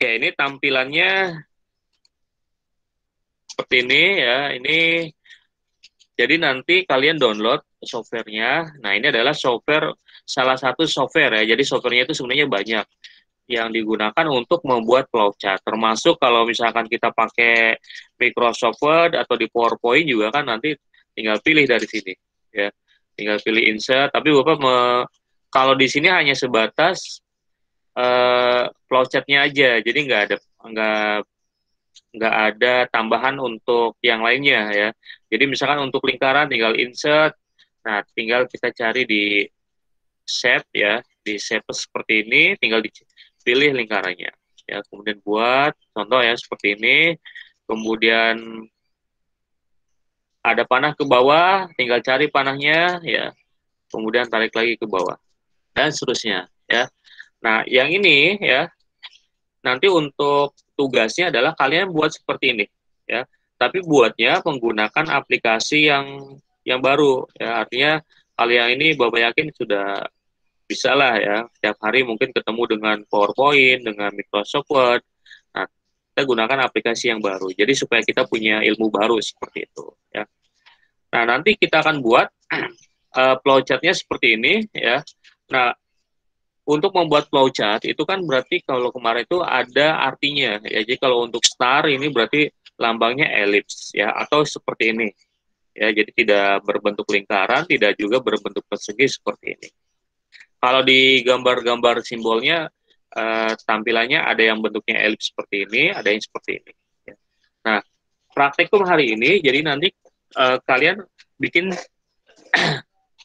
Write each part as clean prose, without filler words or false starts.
Oke, ini tampilannya seperti ini ya. Ini jadi nanti kalian download softwarenya. Nah, ini adalah software, salah satu software ya. Jadi softwarenya itu sebenarnya banyak yang digunakan untuk membuat flowchart. Termasuk kalau misalkan kita pakai Microsoft Word atau di PowerPoint juga kan nanti tinggal pilih dari sini ya. Tinggal pilih insert. Tapi Bapak kalau di sini hanya sebatas flowchartnya aja. Jadi nggak nggak ada tambahan untuk yang lainnya ya. Jadi misalkan untuk lingkaran tinggal insert, nah tinggal kita cari di shape ya, di shape seperti ini, tinggal dipilih lingkarannya. Ya, kemudian buat contoh ya seperti ini, kemudian ada panah ke bawah, tinggal cari panahnya ya, kemudian tarik lagi ke bawah dan seterusnya ya. Nah, yang ini ya nanti untuk tugasnya adalah kalian buat seperti ini ya, tapi buatnya menggunakan aplikasi yang baru ya, artinya kalian ini Bapak yakin sudah bisa lah ya setiap hari mungkin ketemu dengan PowerPoint, dengan Microsoft Word. Nah, kita gunakan aplikasi yang baru jadi supaya kita punya ilmu baru seperti itu ya. Nah, nanti kita akan buat flowchartnya seperti ini ya. Nah, untuk membuat flowchart itu kan berarti kalau kemarin itu ada artinya ya. Jadi kalau untuk star ini berarti lambangnya elips ya atau seperti ini ya. Jadi tidak berbentuk lingkaran, tidak juga berbentuk persegi seperti ini. Kalau di gambar-gambar simbolnya tampilannya ada yang bentuknya elips seperti ini, ada yang seperti ini. Ya. Nah, praktikum hari ini jadi nanti kalian bikin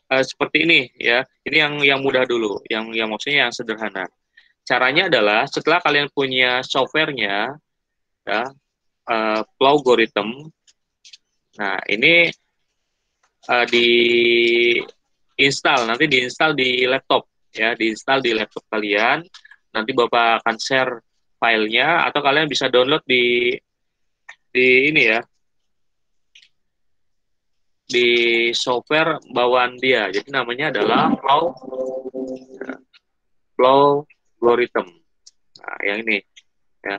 seperti ini ya. Ini yang mudah dulu, yang maksudnya yang sederhana. Caranya adalah setelah kalian punya softwarenya, ya, Flowgorithm. Nah, ini di install, nanti diinstal di laptop, ya, diinstal di laptop kalian. Nanti Bapak akan share filenya, atau kalian bisa download di ini ya, di software bawaan dia. Jadi namanya adalah Flowgorithm. Nah, yang ini ya.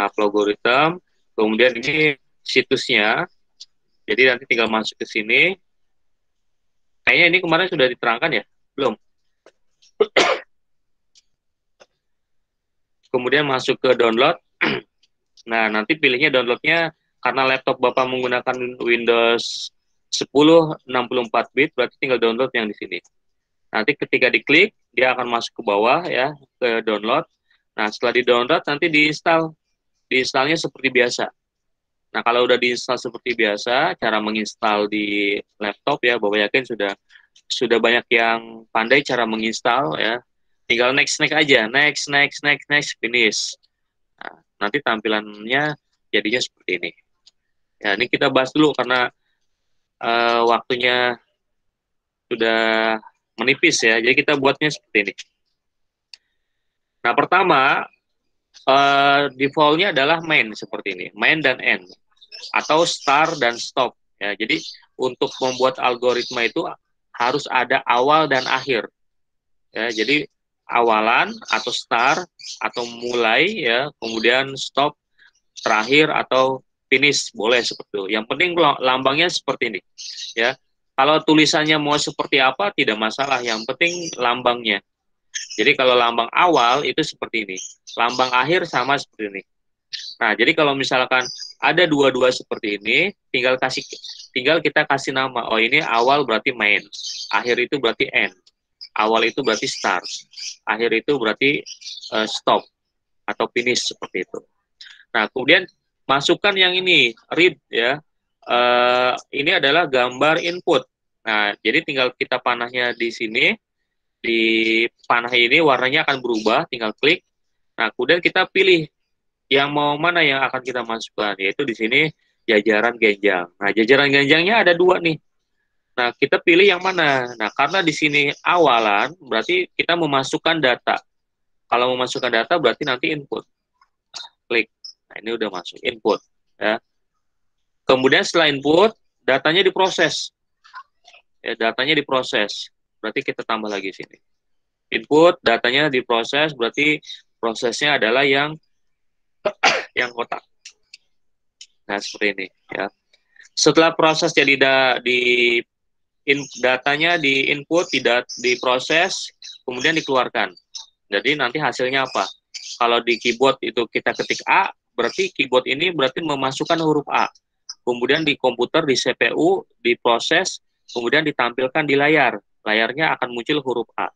Nah, Flowgorithm. Kemudian ini situsnya. Jadi nanti tinggal masuk ke sini. Kayaknya ini kemarin sudah diterangkan ya? Belum. Kemudian masuk ke download. Nah, nanti pilihnya downloadnya karena laptop Bapak menggunakan Windows 10 64 bit, berarti tinggal download yang di sini. Nanti ketika diklik, dia akan masuk ke bawah ya, ke download. Nah, setelah di-download nanti diinstal. Diinstalnya seperti biasa. Nah, kalau udah diinstal seperti biasa, cara menginstal di laptop ya, Bapak yakin sudah banyak yang pandai cara menginstal ya. Tinggal next aja, next, finish. Nah, nanti tampilannya jadinya seperti ini. Ya, ini kita bahas dulu karena waktunya sudah menipis ya. Jadi kita buatnya seperti ini. Nah, pertama defaultnya adalah main seperti ini, main dan end atau start dan stop. Ya, jadi untuk membuat algoritma itu harus ada awal dan akhir. Ya, jadi awalan atau start atau mulai ya, kemudian stop, terakhir atau finish boleh seperti itu. Yang penting lambangnya seperti ini. Ya, kalau tulisannya mau seperti apa tidak masalah. Yang penting lambangnya. Jadi kalau lambang awal itu seperti ini, lambang akhir sama seperti ini. Nah, jadi kalau misalkan ada dua-dua seperti ini, tinggal kita kasih nama. Oh, ini awal berarti main, akhir itu berarti end, awal itu berarti start, akhir itu berarti stop atau finish seperti itu. Nah, kemudian masukkan yang ini, read ya. Ini adalah gambar input. Nah, jadi tinggal kita panahnya di sini, di panah ini warnanya akan berubah, tinggal klik. Nah, kemudian kita pilih yang mau mana yang akan kita masukkan, yaitu di sini jajaran genjang. Nah, jajaran genjangnya ada dua nih. Nah, kita pilih yang mana? Nah, karena di sini awalan, berarti kita memasukkan data. Kalau memasukkan data, berarti nanti input. Klik. Nah, ini udah masuk input. Ya. Kemudian setelah input, datanya diproses. Ya, datanya diproses. Berarti kita tambah lagi sini. Input, datanya diproses, berarti prosesnya adalah yang kotak. Nah, seperti ini ya. Setelah proses jadi datanya di input, tidak diproses, kemudian dikeluarkan. Jadi nanti hasilnya apa? Kalau di keyboard itu kita ketik A, berarti keyboard ini berarti memasukkan huruf A. Kemudian di komputer, di CPU, diproses, kemudian ditampilkan di layar. Layarnya akan muncul huruf A.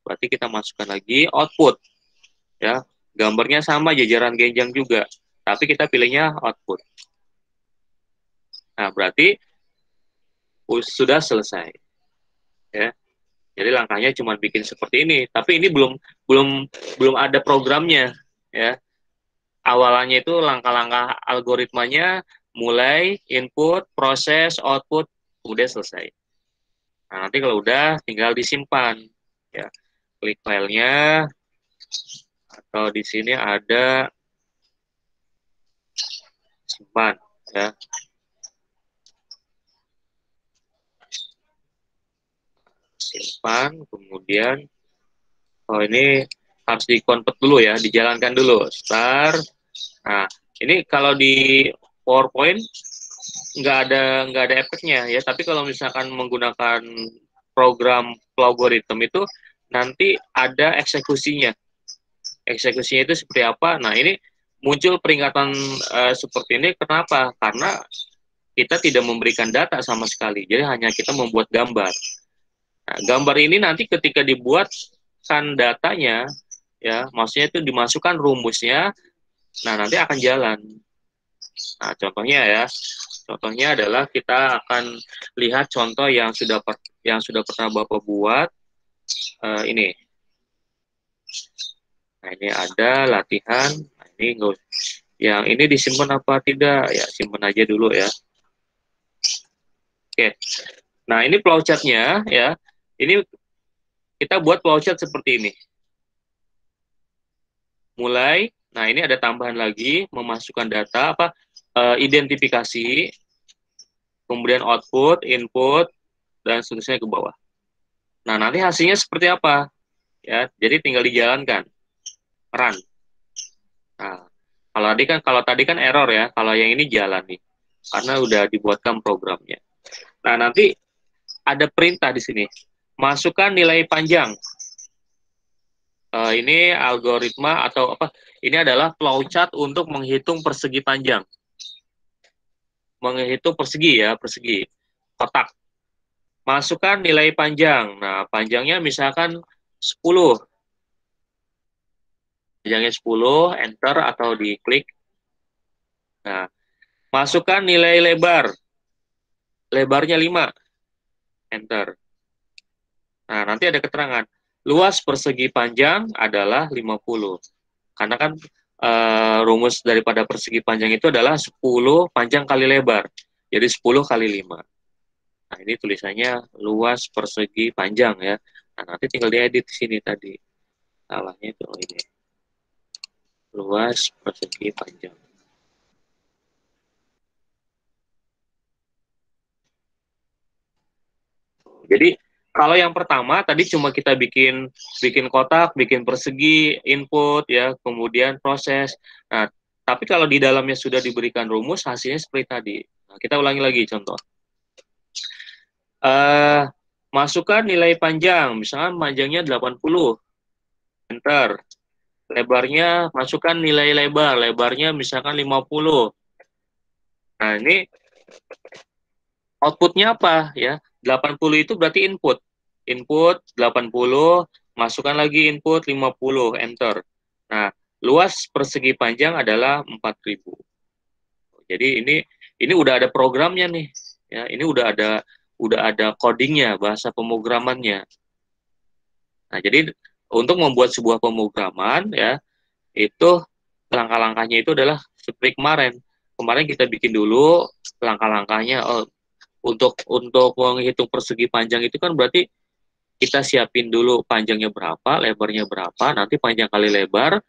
Berarti kita masukkan lagi output. Ya, gambarnya sama, jajaran genjang juga. Tapi kita pilihnya output. Nah, berarti sudah selesai. Ya. Jadi langkahnya cuma bikin seperti ini, tapi ini belum ada programnya, ya. Awalannya itu langkah-langkah algoritmanya mulai input, proses, output, kemudian selesai. Nah, nanti kalau udah tinggal disimpan, ya. Klik filenya, atau di sini ada simpan, ya. Simpan, kemudian ini harus di-convert dulu ya, dijalankan dulu. Start. Nah, ini kalau di PowerPoint nggak ada efeknya ya, tapi kalau misalkan menggunakan program Plogoritem itu nanti ada eksekusinya. Eksekusinya itu seperti apa? Nah, ini muncul peringatan seperti ini kenapa? Karena kita tidak memberikan data sama sekali, jadi hanya kita membuat gambar. Nah, gambar ini nanti ketika dibuatkan datanya, ya, maksudnya itu dimasukkan rumusnya, nah nanti akan jalan. Nah, contohnya adalah kita akan lihat contoh yang sudah pernah Bapak buat ini. Nah, ini ada latihan. Nah, ini yang ini disimpan apa tidak? Ya, simpan aja dulu ya. Oke. Nah, ini flowchart-nya ya. Ini kita buat flowchart seperti ini. Mulai, nah ini ada tambahan lagi, memasukkan data apa? Identifikasi, kemudian output, input, dan seterusnya ke bawah. Nah, nanti hasilnya seperti apa? Ya, jadi tinggal dijalankan. Run. Nah, kalau tadi kan error ya, kalau yang ini jalan nih. Karena udah dibuatkan programnya. Nah, nanti ada perintah di sini. Masukkan nilai panjang. Ini algoritma atau apa? Ini adalah flowchart untuk menghitung persegi panjang. Menghitung persegi ya, persegi. Kotak. Masukkan nilai panjang. Nah, panjangnya misalkan 10. Panjangnya 10, enter atau diklik. Nah, masukkan nilai lebar. Lebarnya 5. Enter. Nah, nanti ada keterangan. Luas persegi panjang adalah 50. Karena kan rumus daripada persegi panjang itu adalah 10 panjang kali lebar. Jadi 10 kali 5. Nah, ini tulisannya luas persegi panjang ya. Nah, nanti tinggal diedit di sini tadi. Salahnya itu ini. Luas persegi panjang. Jadi kalau yang pertama tadi cuma kita bikin kotak, bikin persegi, input ya, kemudian proses. Nah, tapi kalau di dalamnya sudah diberikan rumus, hasilnya seperti tadi. Nah, kita ulangi lagi contoh. Masukkan nilai panjang, misalkan panjangnya 80. Enter. Lebarnya, masukkan nilai lebar, lebarnya misalkan 50. Nah, ini outputnya apa ya? 80 itu berarti input. Input 80, masukkan lagi input 50, enter. Nah, luas persegi panjang adalah 4000. Jadi ini udah ada programnya nih. Ya, ini udah ada codingnya, bahasa pemrogramannya. Nah, jadi untuk membuat sebuah pemrograman ya, itu langkah-langkahnya itu adalah seperti kemarin. Kemarin kita bikin dulu langkah-langkahnya. Untuk menghitung persegi panjang itu kan berarti kita siapin dulu panjangnya berapa, lebarnya berapa, nanti panjang kali lebar,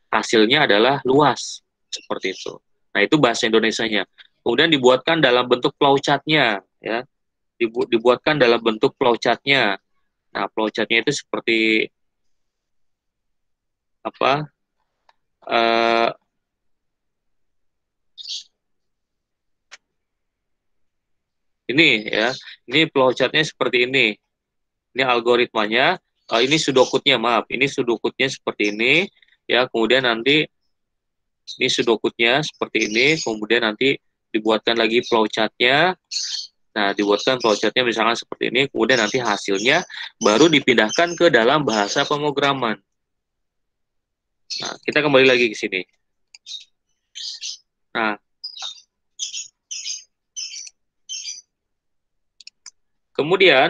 hasilnya adalah luas. Seperti itu. Nah, itu bahasa Indonesianya. Kemudian dibuatkan dalam bentuk flowchart-nya, ya. Dibuatkan dalam bentuk flowchart-nya. Nah, flowchart-nya itu seperti apa? uh, ini ya, ini flowchartnya seperti ini algoritmanya, ini sudokutnya, maaf, ini sudokutnya seperti ini, ya, kemudian nanti ini sudokutnya seperti ini, kemudian nanti dibuatkan lagi flowchartnya. Nah, dibuatkan flowchartnya misalkan seperti ini, kemudian nanti hasilnya baru dipindahkan ke dalam bahasa pemrograman. Nah, kita kembali lagi ke sini. Nah, kemudian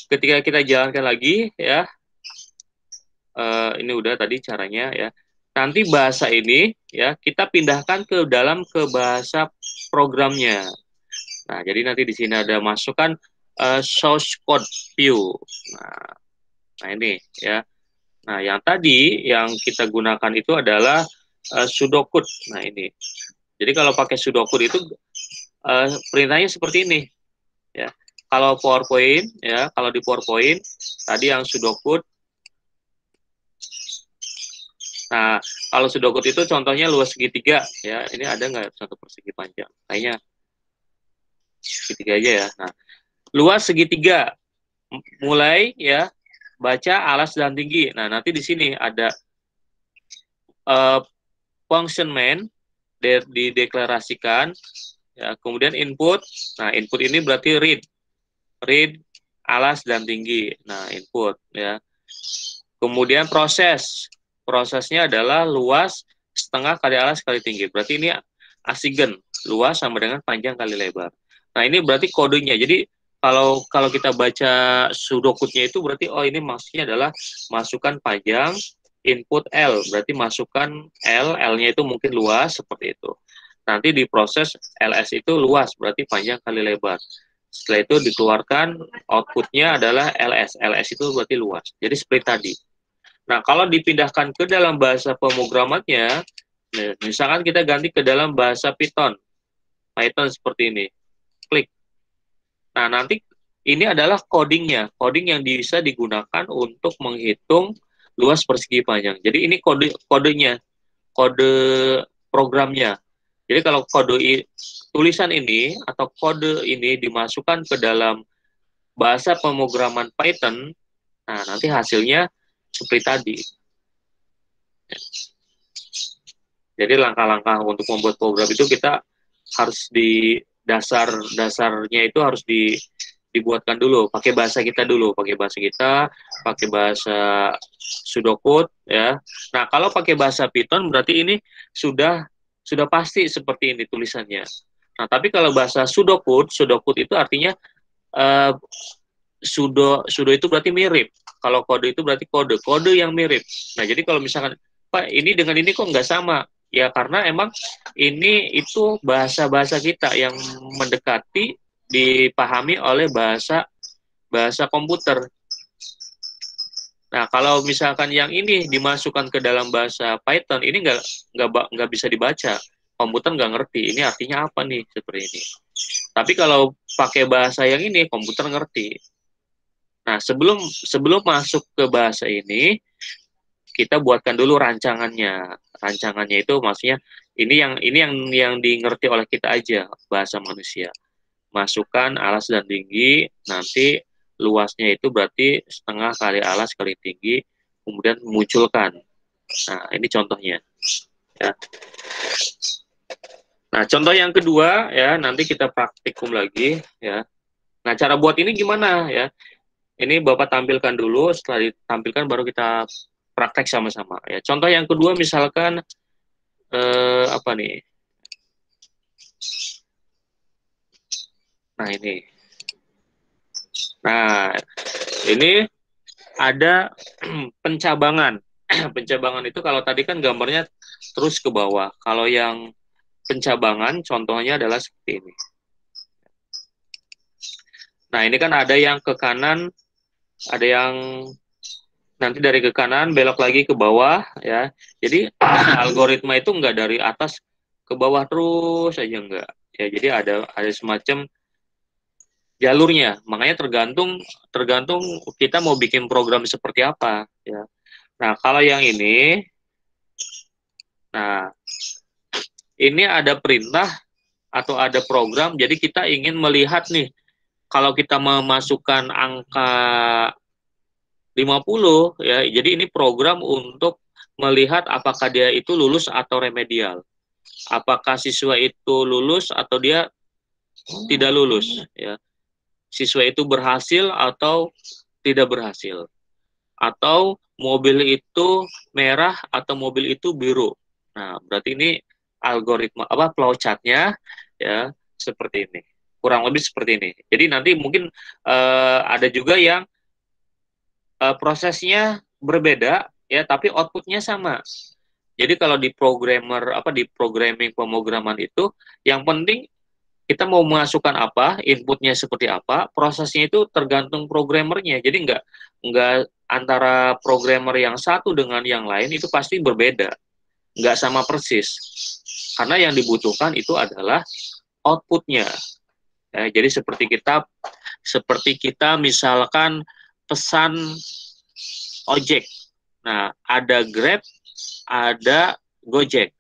ketika kita jalankan lagi, ya, ini udah tadi caranya, ya. Nanti bahasa ini, ya, kita pindahkan ke dalam ke bahasa programnya. Nah, jadi nanti di sini ada masukkan source code view. Nah, ini, ya. Nah, yang tadi yang kita gunakan itu adalah pseudocode. Nah, ini. Jadi kalau pakai pseudocode itu perintahnya seperti ini, ya. Kalau PowerPoint, ya, kalau di PowerPoint tadi yang pseudocode. Nah, kalau pseudocode itu contohnya luas segitiga, ya. Ini ada nggak satu persegi panjang? Kayaknya segitiga aja, ya. Nah, luas segitiga, mulai, ya, baca alas dan tinggi. Nah, nanti di sini ada function main dideklarasikan, ya, kemudian input. Nah, input ini berarti read alas dan tinggi. Nah, input, ya. Kemudian prosesnya adalah luas setengah kali alas kali tinggi. Berarti ini asigen, luas sama dengan panjang kali lebar. Nah, ini berarti kodenya. Jadi kalau kita baca pseudocode-nya itu berarti, oh, ini maksudnya adalah masukkan panjang, input L, berarti masukkan L-nya itu mungkin luas, seperti itu. Nanti diproses LS itu luas, berarti panjang kali lebar. Setelah itu dikeluarkan outputnya adalah LS itu berarti luas. Jadi seperti tadi. Nah, kalau dipindahkan ke dalam bahasa pemrogramannya, misalkan kita ganti ke dalam bahasa Python seperti ini, klik. Nah, nanti ini adalah coding yang bisa digunakan untuk menghitung luas persegi panjang. Jadi ini kodenya, kode programnya. Jadi kalau tulisan ini atau kode ini dimasukkan ke dalam bahasa pemrograman Python, nah nanti hasilnya seperti tadi. Jadi langkah-langkah untuk membuat program itu kita harus di dasarnya itu harus dibuatkan dulu, pakai bahasa kita dulu, pakai bahasa pseudocode, ya. Nah, kalau pakai bahasa Python berarti ini sudah pasti seperti ini tulisannya. Nah, tapi kalau bahasa pseudocode itu artinya sudo itu berarti mirip. Kalau kode itu berarti kode yang mirip. Nah, jadi kalau misalkan, Pak, ini dengan ini kok nggak sama? Ya karena emang ini itu bahasa kita yang mendekati dipahami oleh bahasa komputer. Nah, kalau misalkan yang ini dimasukkan ke dalam bahasa Python, ini nggak bisa dibaca. Komputer nggak ngerti. Ini artinya apa nih, seperti ini. Tapi kalau pakai bahasa yang ini, komputer ngerti. Nah, sebelum masuk ke bahasa ini, kita buatkan dulu rancangannya. Rancangannya itu maksudnya ini yang dimengerti oleh kita aja, bahasa manusia. Masukkan alas dan tinggi, nanti luasnya itu berarti setengah kali alas kali tinggi, kemudian munculkan. Nah, ini contohnya. Ya. Nah, contoh yang kedua, ya, nanti kita praktikum lagi, ya. Nah, cara buat ini gimana, ya? Ini Bapak tampilkan dulu, setelah ditampilkan baru kita praktek sama-sama. Ya, contoh yang kedua misalkan apa nih? Nah, ini. Nah, ini ada pencabangan. Pencabangan itu kalau tadi kan gambarnya terus ke bawah. Kalau yang pencabangan contohnya adalah seperti ini. Nah, ini kan ada yang ke kanan, ada yang nanti dari ke kanan belok lagi ke bawah, ya. Jadi algoritma itu enggak dari atas ke bawah terus aja, enggak. Ya, jadi ada semacam jalurnya. Makanya tergantung kita mau bikin program seperti apa, ya. Nah, kalau yang ini, nah, ini ada perintah atau ada program, jadi kita ingin melihat nih, kalau kita memasukkan angka 50, ya, jadi ini program untuk melihat apakah dia itu lulus atau remedial. Apakah siswa itu lulus atau dia tidak lulus, ya. Siswa itu berhasil atau tidak berhasil. Atau mobil itu merah atau mobil itu biru. Nah, berarti ini algoritma apa flowchart-nya, ya, seperti ini. Kurang lebih seperti ini. Jadi nanti mungkin ada juga yang prosesnya berbeda, ya, tapi outputnya sama. Jadi kalau di programmer apa di programming pemrograman itu yang penting kita mau memasukkan apa, inputnya seperti apa, prosesnya itu tergantung programmernya. Jadi nggak antara programmer yang satu dengan yang lain itu pasti berbeda, nggak sama persis. Karena yang dibutuhkan itu adalah outputnya. Ya, jadi seperti kita misalkan pesan ojek. Nah, ada Grab, ada Gojek.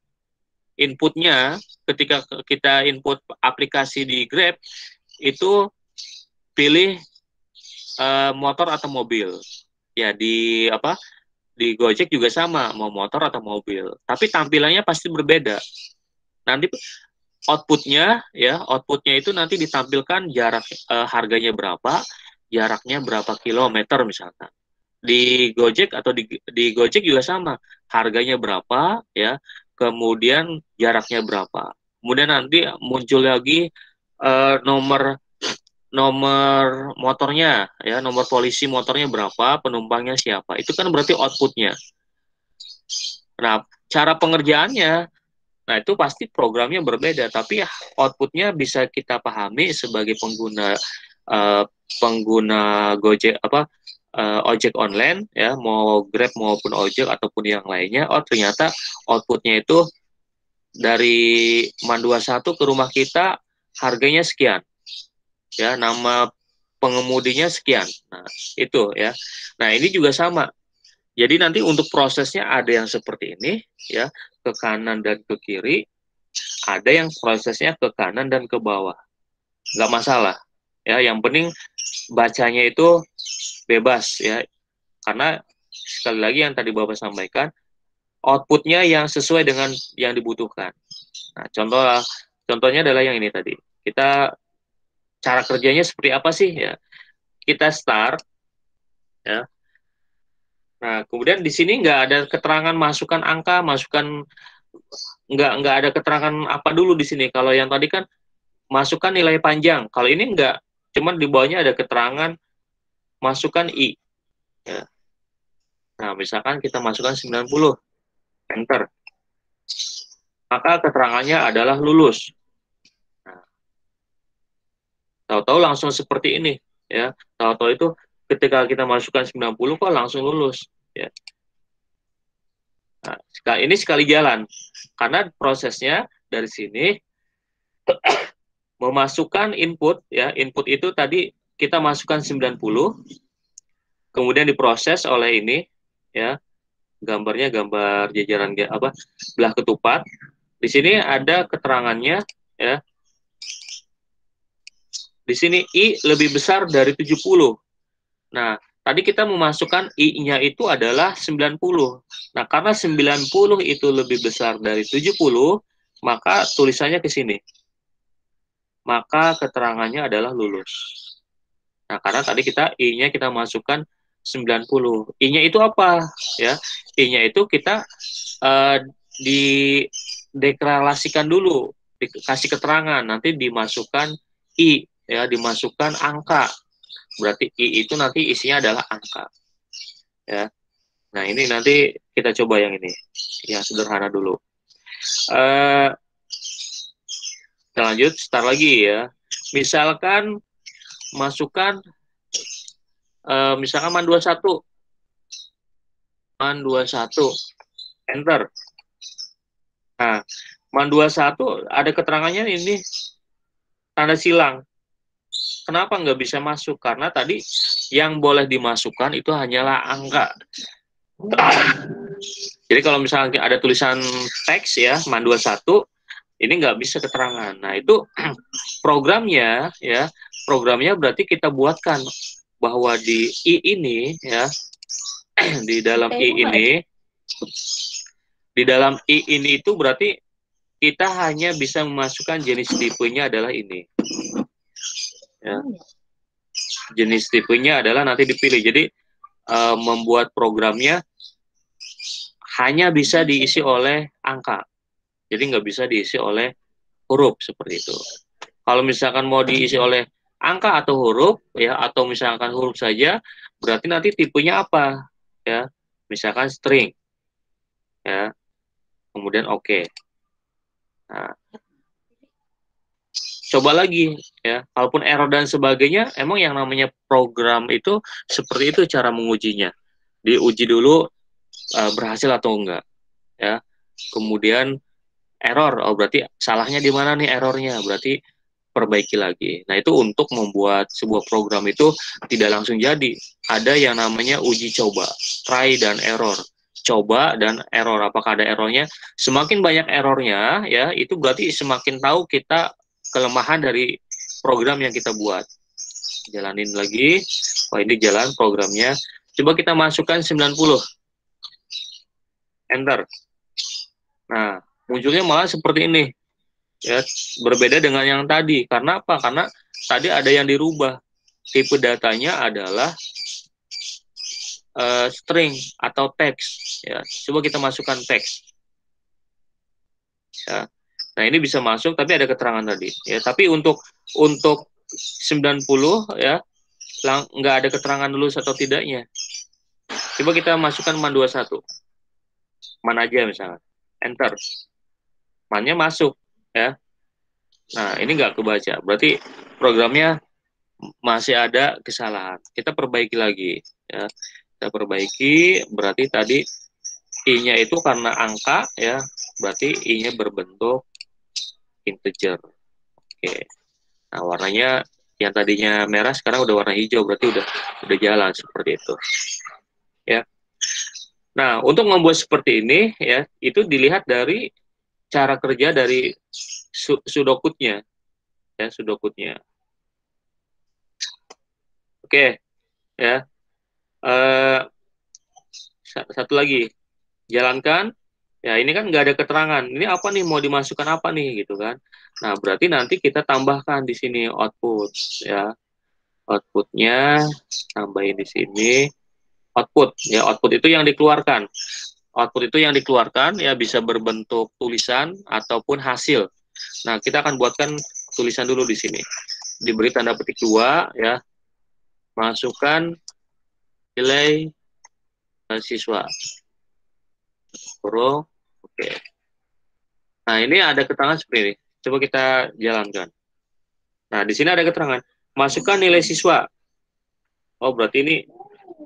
Inputnya ketika kita input aplikasi di Grab itu pilih motor atau mobil. Ya di Gojek juga sama, mau motor atau mobil. Tapi tampilannya pasti berbeda. Nanti outputnya itu nanti ditampilkan jarak harganya berapa, jaraknya berapa kilometer misalkan. Di Gojek atau di Gojek juga sama, harganya berapa, ya, kemudian jaraknya berapa. Kemudian nanti muncul lagi nomor nomor motornya, ya, nomor polisi motornya berapa, penumpangnya siapa. Itu kan berarti outputnya. Nah, cara pengerjaannya, nah itu pasti programnya berbeda, tapi outputnya bisa kita pahami sebagai uh, pengguna Gojek ojek online, ya, mau Grab maupun ojek ataupun yang lainnya. Oh, ternyata outputnya itu dari MAN 21 ke rumah kita harganya sekian, ya, nama pengemudinya sekian. Nah, itu, ya. Nah, ini juga sama. Jadi nanti untuk prosesnya ada yang seperti ini, ya, ke kanan dan ke kiri, ada yang prosesnya ke kanan dan ke bawah. Nggak masalah, ya. Yang penting bacanya itu bebas, ya. Karena sekali lagi yang tadi Bapak sampaikan, outputnya yang sesuai dengan yang dibutuhkan. Nah, contohnya adalah yang ini tadi. Kita cara kerjanya seperti apa sih, ya? Kita start, ya. Nah, kemudian di sini nggak ada keterangan masukkan angka, nggak ada keterangan apa dulu di sini. Kalau yang tadi kan masukkan nilai panjang. Kalau ini nggak, cuman di bawahnya ada keterangan masukkan I. Ya. Nah, misalkan kita masukkan 90, enter. Maka keterangannya adalah lulus. Nah, tahu-tahu langsung seperti ini, ya. Tahu-tahu itu ketika kita masukkan 90 kok langsung lulus, ya. Nah, ini sekali jalan. Karena prosesnya dari sini memasukkan input, ya. Input itu tadi kita masukkan 90, kemudian diproses oleh ini, ya. Gambarnya gambar jajaran belah ketupat. Di sini ada keterangannya, ya. Di sini I lebih besar dari 70. Nah, tadi kita memasukkan I-nya itu adalah 90. Nah, karena 90 itu lebih besar dari 70, maka tulisannya ke sini. Maka keterangannya adalah lulus. Nah, karena tadi I-nya kita masukkan 90. I-nya itu apa? Ya, I-nya itu kita dideklarasikan dulu, dikasih keterangan, nanti dimasukkan I, ya, dimasukkan angka. Berarti I itu nanti isinya adalah angka, ya. Nah, ini nanti kita coba yang ini, yang sederhana dulu. Kita lanjut, start lagi, ya. Misalkan masukkan misalkan MAN 21, enter. Nah, MAN 21 ada keterangannya ini tanda silang. Kenapa nggak bisa masuk? Karena tadi yang boleh dimasukkan itu hanyalah angka, Jadi kalau misalnya ada tulisan teks ya, MAN 21, ini nggak bisa keterangan. Nah, itu programnya ya, programnya berarti kita buatkan bahwa di I ini ya, di dalam I ini, di dalam I ini itu berarti kita hanya bisa memasukkan jenis tipenya adalah ini. Ya. Jenis tipenya adalah nanti dipilih. Jadi membuat programnya hanya bisa diisi oleh angka. Jadi nggak bisa diisi oleh huruf seperti itu. Kalau misalkan mau diisi oleh angka atau huruf ya, atau misalkan huruf saja, berarti nanti tipenya apa ya? Misalkan string ya. Kemudian oke. Okay. Nah, coba lagi ya. Kalaupun error dan sebagainya, emang yang namanya program itu seperti itu cara mengujinya. Diuji dulu berhasil atau enggak ya. Kemudian error, oh berarti salahnya di mana nih errornya? Berarti perbaiki lagi. Nah, itu untuk membuat sebuah program itu tidak langsung jadi. Ada yang namanya uji coba, try dan error. Coba dan error, apakah ada errornya? Semakin banyak errornya, ya itu berarti semakin tahu kita kelemahan dari program yang kita buat. Jalanin lagi. Oh, ini jalan programnya. Coba kita masukkan 90. Enter. Nah, munculnya malah seperti ini. Ya, berbeda dengan yang tadi. Karena apa? Karena tadi ada yang dirubah. Tipe datanya adalah string atau teks. Ya, coba kita masukkan teks. Ya. Nah, ini bisa masuk tapi ada keterangan tadi. Ya, tapi untuk 90 ya nggak ada keterangan lulus atau tidaknya. Coba kita masukkan man 21. Man aja misalnya. Enter. Mannya masuk ya. Nah, ini nggak kebaca. Berarti programnya masih ada kesalahan. Kita perbaiki lagi ya. Kita perbaiki berarti tadi I-nya itu karena angka ya, berarti I-nya berbentuk integer. Oke. Nah, warnanya yang tadinya merah sekarang udah warna hijau, berarti udah jalan seperti itu. Ya. Nah, untuk membuat seperti ini ya, itu dilihat dari cara kerja dari pseudocode-nya ya, pseudocode-nya. Oke, ya. Satu lagi, jalankan. Ya, ini kan nggak ada keterangan. Ini apa nih, mau dimasukkan apa nih, gitu kan. Nah, berarti nanti kita tambahkan di sini output, ya. Outputnya, tambahin di sini. Output, ya. Output itu yang dikeluarkan. Output itu yang dikeluarkan, ya bisa berbentuk tulisan ataupun hasil. Nah, kita akan buatkan tulisan dulu di sini. Diberi tanda petik 2, ya. Masukkan nilai siswa. Kurung, oke. Nah, ini ada keterangan seperti ini. Coba kita jalankan. Nah, di sini ada keterangan. Masukkan nilai siswa. Oh, berarti ini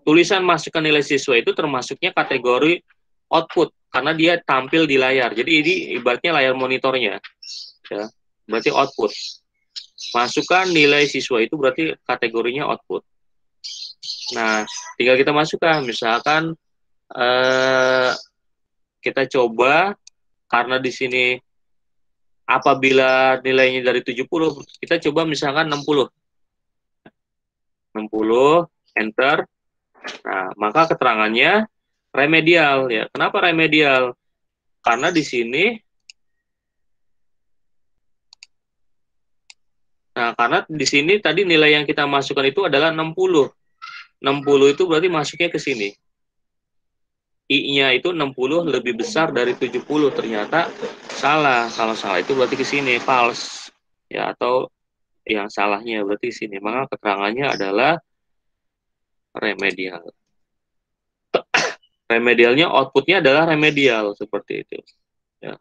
tulisan masukkan nilai siswa itu termasuknya kategori output. Karena dia tampil di layar. Jadi ini ibaratnya layar monitornya. Ya, berarti output. Masukkan nilai siswa itu berarti kategorinya output. Nah, tinggal kita masukkan. Misalkan kita coba, karena di sini apabila nilainya dari 70, kita coba misalkan 60. 60, enter. Nah, maka keterangannya remedial ya. Kenapa remedial? Karena di sini tadi nilai yang kita masukkan itu adalah 60. 60 itu berarti masuknya ke sini. I-nya itu 60 lebih besar dari 70. Ternyata salah. Kalau salah itu berarti ke sini, false. Ya, atau yang salahnya berarti di sini. Maka keterangannya adalah remedial. Remedialnya, outputnya adalah remedial seperti itu. Ya.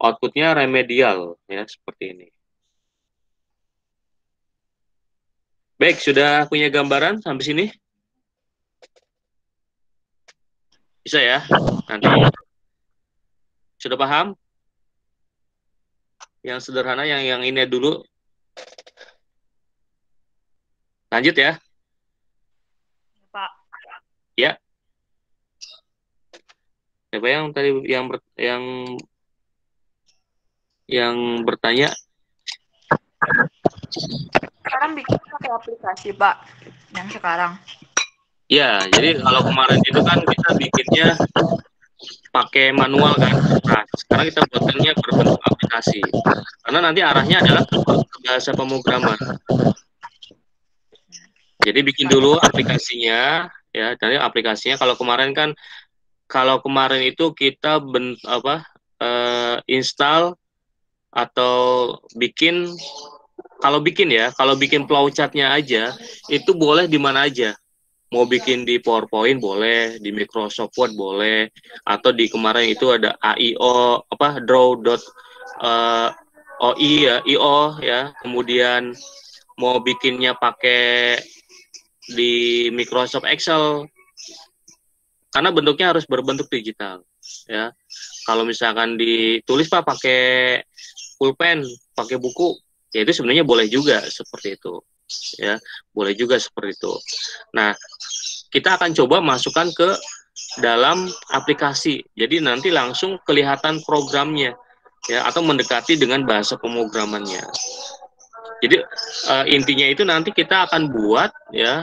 Outputnya remedial ya, seperti ini. Baik, sudah punya gambaran sampai sini? Bisa ya? Nanti sudah paham? Yang sederhana, yang ini dulu. Lanjut ya. Pak. Ya. Siapa yang tadi yang bertanya? Sekarang bikin pakai aplikasi, Pak. Yang sekarang. Ya, jadi kalau kemarin itu kan kita bikinnya pakai manual kan. Nah, sekarang kita buatkannya berbentuk aplikasi. Karena nanti arahnya adalah ke bahasa pemrograman. Jadi bikin dulu aplikasinya, ya. Dari aplikasinya kalau kemarin itu kita install atau bikin kalau bikin flowchart-nya aja itu boleh di mana aja. Mau bikin di PowerPoint boleh, di Microsoft Word boleh, atau di kemarin itu ada AIO draw.oi ya, IO ya. Kemudian mau bikinnya pakai di Microsoft Excel karena bentuknya harus berbentuk digital ya. Kalau misalkan ditulis Pak pakai pulpen, pakai buku, ya itu sebenarnya boleh juga seperti itu ya, boleh juga seperti itu. Nah, kita akan coba masukkan ke dalam aplikasi. Jadi nanti langsung kelihatan programnya ya, atau mendekati dengan bahasa pemrogramannya. Jadi intinya itu nanti kita akan buat ya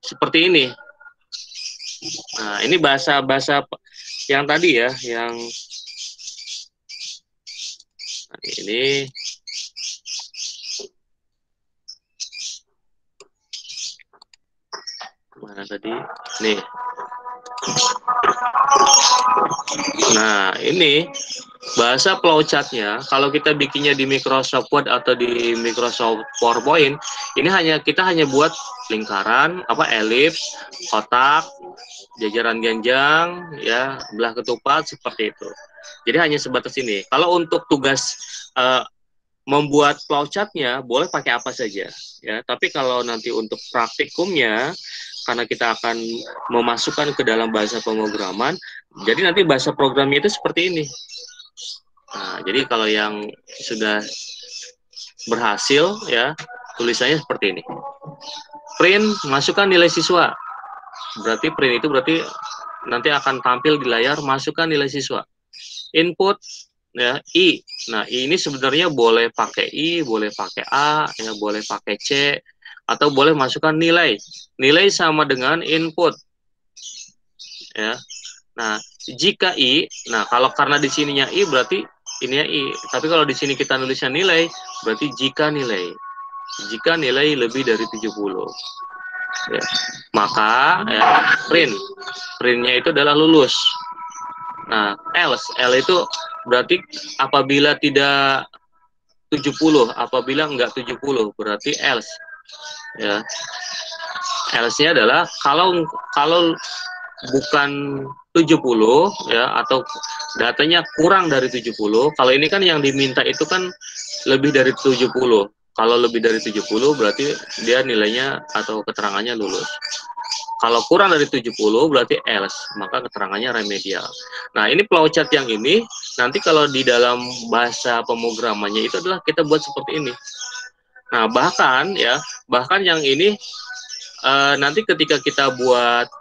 seperti ini. Nah, ini bahasa yang tadi ya, yang ini mana tadi? Nih. Nah, ini bahasa flowchart-nya, kalau kita bikinnya di Microsoft Word atau di Microsoft PowerPoint, ini kita hanya buat lingkaran, elips, kotak, jajaran ganjang, ya, belah ketupat seperti itu. Jadi hanya sebatas ini. Kalau untuk tugas membuat flowchart-nya boleh pakai apa saja, ya. Tapi kalau nanti untuk praktikumnya, karena kita akan memasukkan ke dalam bahasa pemrograman, jadi nanti bahasa programnya itu seperti ini. Nah, jadi kalau yang sudah berhasil, ya, tulisannya seperti ini. Print, masukkan nilai siswa. Berarti print itu berarti nanti akan tampil di layar, masukkan nilai siswa. Input, ya, I. Nah, I ini sebenarnya boleh pakai I, boleh pakai A, ya, boleh pakai C, atau boleh masukkan nilai. Nilai sama dengan input. Ya. Nah, jika I, nah kalau karena di sininya I berarti ininya I. Tapi kalau di sini kita nulisnya nilai, berarti jika nilai. Jika nilai lebih dari 70. Ya. Maka ya, print. Printnya itu adalah lulus. Nah, else, L itu berarti apabila tidak 70, apabila enggak 70, berarti else. Ya. Else-nya adalah kalau bukan 70 ya, atau datanya kurang dari 70. Kalau ini kan yang diminta itu kan lebih dari 70. Kalau lebih dari 70 berarti dia nilainya atau keterangannya lulus. Kalau kurang dari 70 berarti else, maka keterangannya remedial. Nah, ini flowchart yang ini nanti kalau di dalam bahasa pemrogramannya itu adalah kita buat seperti ini. Nah, bahkan yang ini nanti ketika kita buat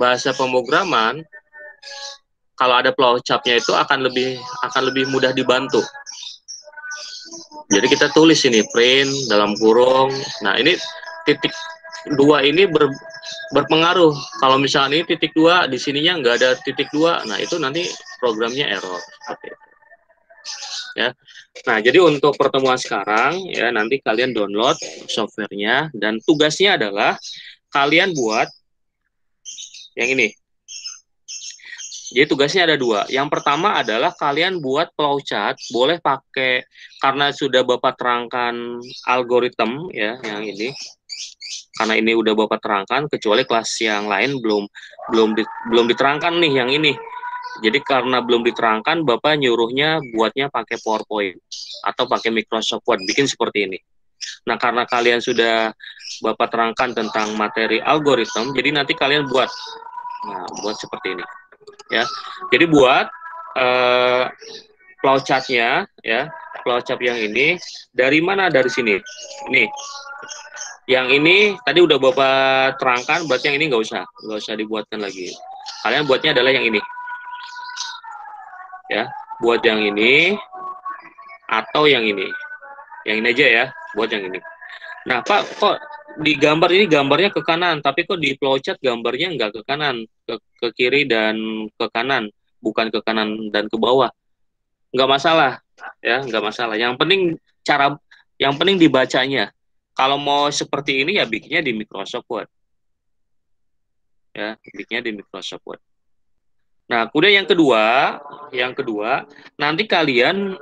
bahasa pemrograman, kalau ada flowchart-nya itu akan lebih mudah dibantu. Jadi kita tulis ini print dalam kurung. Nah, ini titik 2 ini berpengaruh. Kalau misalnya ini titik 2 di sininya nggak ada titik 2, nah itu nanti programnya error. Seperti itu. Ya. Nah, jadi untuk pertemuan sekarang ya, nanti kalian download softwarenya dan tugasnya adalah kalian buat yang ini. Jadi tugasnya ada 2. Yang pertama adalah kalian buat flowchart, boleh pakai, karena sudah Bapak terangkan algoritma ya, yang ini. Karena ini udah Bapak terangkan, kecuali kelas yang lain belum diterangkan nih yang ini. Jadi karena belum diterangkan, Bapak nyuruhnya buatnya pakai PowerPoint atau pakai Microsoft Word, bikin seperti ini. Nah, karena kalian sudah Bapak terangkan tentang materi algoritma, jadi nanti kalian buat seperti ini. Ya, jadi buat flowchart-nya ya, flowchart yang ini dari mana? Dari sini. Nih, yang ini tadi udah Bapak terangkan, berarti yang ini nggak usah dibuatkan lagi. Kalian buatnya adalah yang ini. Ya, buat yang ini atau yang ini. Yang ini aja ya, buat yang ini. Nah, Pak, kok di gambar ini gambarnya ke kanan, tapi kok di flowchart gambarnya nggak ke kanan, ke kiri dan ke kanan, bukan ke kanan dan ke bawah. Nggak masalah, ya, nggak masalah. Yang penting dibacanya. Kalau mau seperti ini ya bikinnya di Microsoft Word, ya, bikinnya di Microsoft Word. Nah, kemudian yang kedua, nanti kalian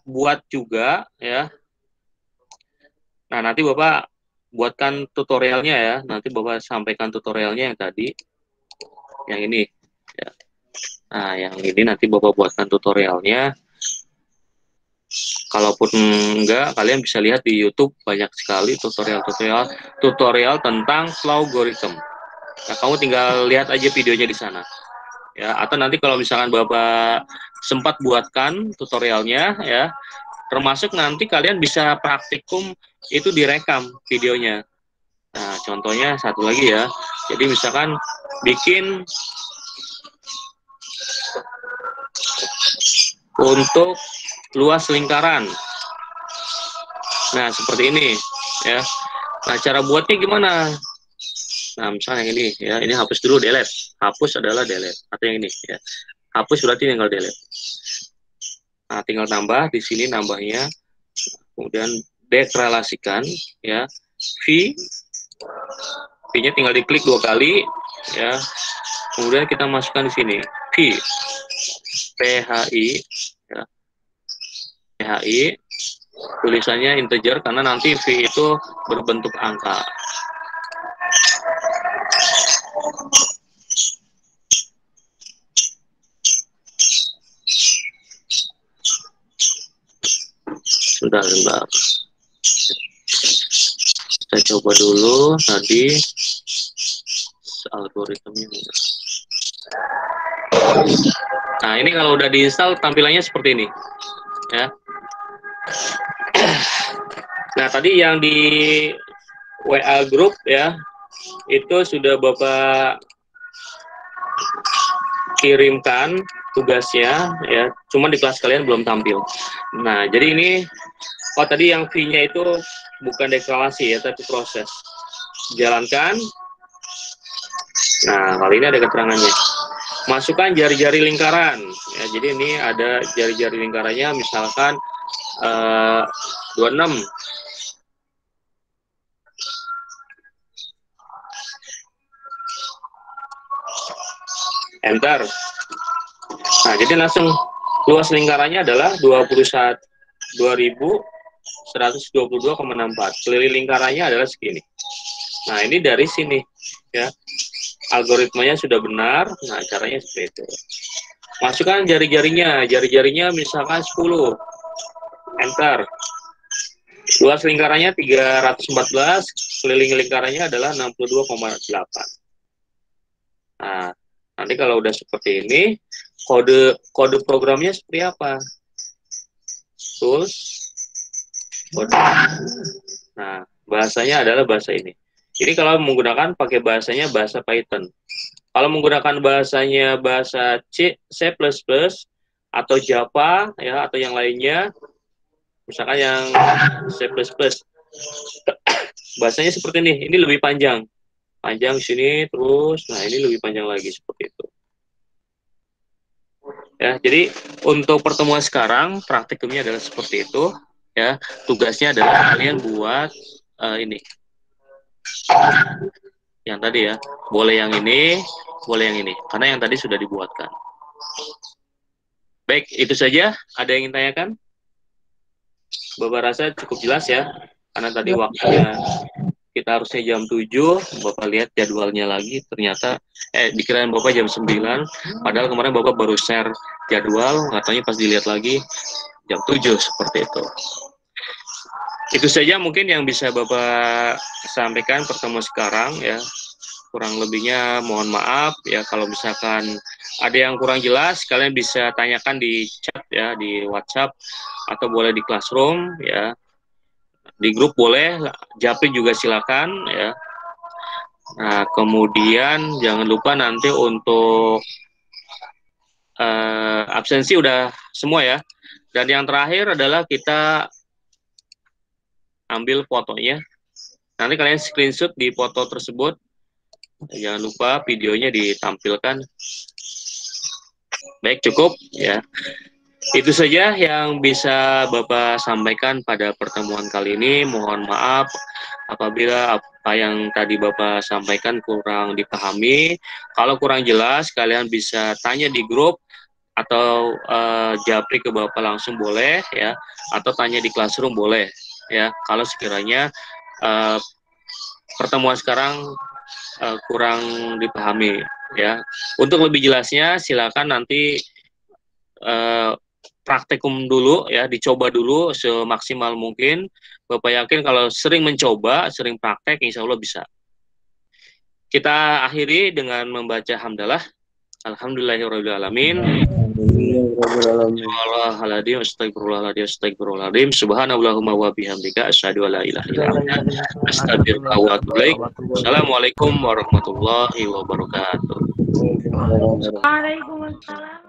buat juga, ya. Nah, nanti Bapak buatkan tutorialnya ya. Nanti Bapak sampaikan tutorialnya yang tadi, yang ini. Ya. Nah, yang ini nanti Bapak buatkan tutorialnya. Kalaupun enggak, kalian bisa lihat di YouTube banyak sekali tutorial tentang Flowgorithm. Nah, kamu tinggal lihat aja videonya di sana. Ya, atau nanti kalau misalkan Bapak sempat buatkan tutorialnya ya, termasuk nanti kalian bisa praktikum itu direkam videonya. Nah, contohnya satu lagi ya. Jadi misalkan bikin untuk luas lingkaran. Nah, seperti ini ya. Nah, cara buatnya gimana? Nah, misalnya yang ini ya, ini hapus dulu, delete. Hapus adalah delete atau yang ini ya. Hapus berarti tinggal delete. Nah, tinggal tambah di sini nambahnya. Kemudian dekorelasikan ya. V-nya tinggal diklik 2 kali ya. Kemudian kita masukkan di sini V PHI ya. PHI tulisannya integer karena nanti V itu berbentuk angka. Sudah, kita coba dulu tadi algoritmanya. Nah, ini kalau udah diinstal tampilannya seperti ini ya. Nah, tadi yang di WA group ya, itu sudah Bapak kirimkan tugasnya ya, cuma di kelas kalian belum tampil. Nah, jadi ini tadi yang V-nya itu bukan deklarasi ya, tapi proses. Jalankan. Nah, kali ini ada keterangannya. Masukkan jari-jari lingkaran. Ya, jadi ini ada jari-jari lingkarannya, misalkan 26. Enter. Nah, jadi langsung luas lingkarannya adalah 2122,64. Keliling lingkarannya adalah segini. Nah, ini dari sini ya. Algoritmanya sudah benar. Nah, caranya seperti itu. Masukkan jari-jarinya. Jari-jarinya misalkan 10. Enter. Luas lingkarannya 314, keliling lingkarannya adalah 62,8. Nah, nanti kalau udah seperti ini, kode programnya seperti apa? Tools, kode. Nah, bahasanya adalah bahasa ini. Ini kalau menggunakan pakai bahasanya bahasa Python. Kalau menggunakan bahasanya bahasa C++ atau Java ya, atau yang lainnya, misalkan yang C++, bahasanya seperti ini lebih panjang sini terus, nah ini lebih panjang lagi seperti itu ya. Jadi untuk pertemuan sekarang praktikumnya adalah seperti itu ya. Tugasnya adalah kalian buat ini yang tadi ya, boleh yang ini, boleh yang ini, karena yang tadi sudah dibuatkan. Baik, itu saja. Ada yang ingin tanyakan? Bapak rasa cukup jelas ya, karena tadi waktunya kita harusnya jam 7, Bapak lihat jadwalnya lagi, ternyata dikirain Bapak jam 9, padahal kemarin Bapak baru share jadwal, katanya pas dilihat lagi jam 7, seperti itu. Itu saja mungkin yang bisa Bapak sampaikan pertemuan sekarang ya. Kurang lebihnya mohon maaf ya, kalau misalkan ada yang kurang jelas kalian bisa tanyakan di chat ya, di WhatsApp atau boleh di Classroom ya. Di grup boleh, Japri juga silakan ya. Nah, kemudian jangan lupa nanti untuk absensi udah semua ya. Dan yang terakhir adalah kita ambil fotonya. Nanti kalian screenshot di foto tersebut. Jangan lupa videonya ditampilkan. Baik, cukup ya. Itu saja yang bisa Bapak sampaikan pada pertemuan kali ini. Mohon maaf apabila apa yang tadi Bapak sampaikan kurang dipahami. Kalau kurang jelas, kalian bisa tanya di grup atau japri ke Bapak langsung boleh ya, atau tanya di classroom boleh ya. Kalau sekiranya pertemuan sekarang kurang dipahami ya. Untuk lebih jelasnya silakan nanti praktikum dulu ya, dicoba dulu semaksimal mungkin. Bapak yakin kalau sering mencoba, sering praktek, insya Allah bisa. Kita akhiri dengan membaca hamdalah. Alhamdulillahirrahmanirrahim. Alhamdulillahirrahmanirrahim. Astagfirullahaladzim. Astagfirullahaladzim. Subhanallahumma wa bihamdika. Asyhadu an la ilaha illa anta. Astaghfiruka wa atubu ilaik. Assalamualaikum warahmatullahi wabarakatuh. Waalaikumsalam.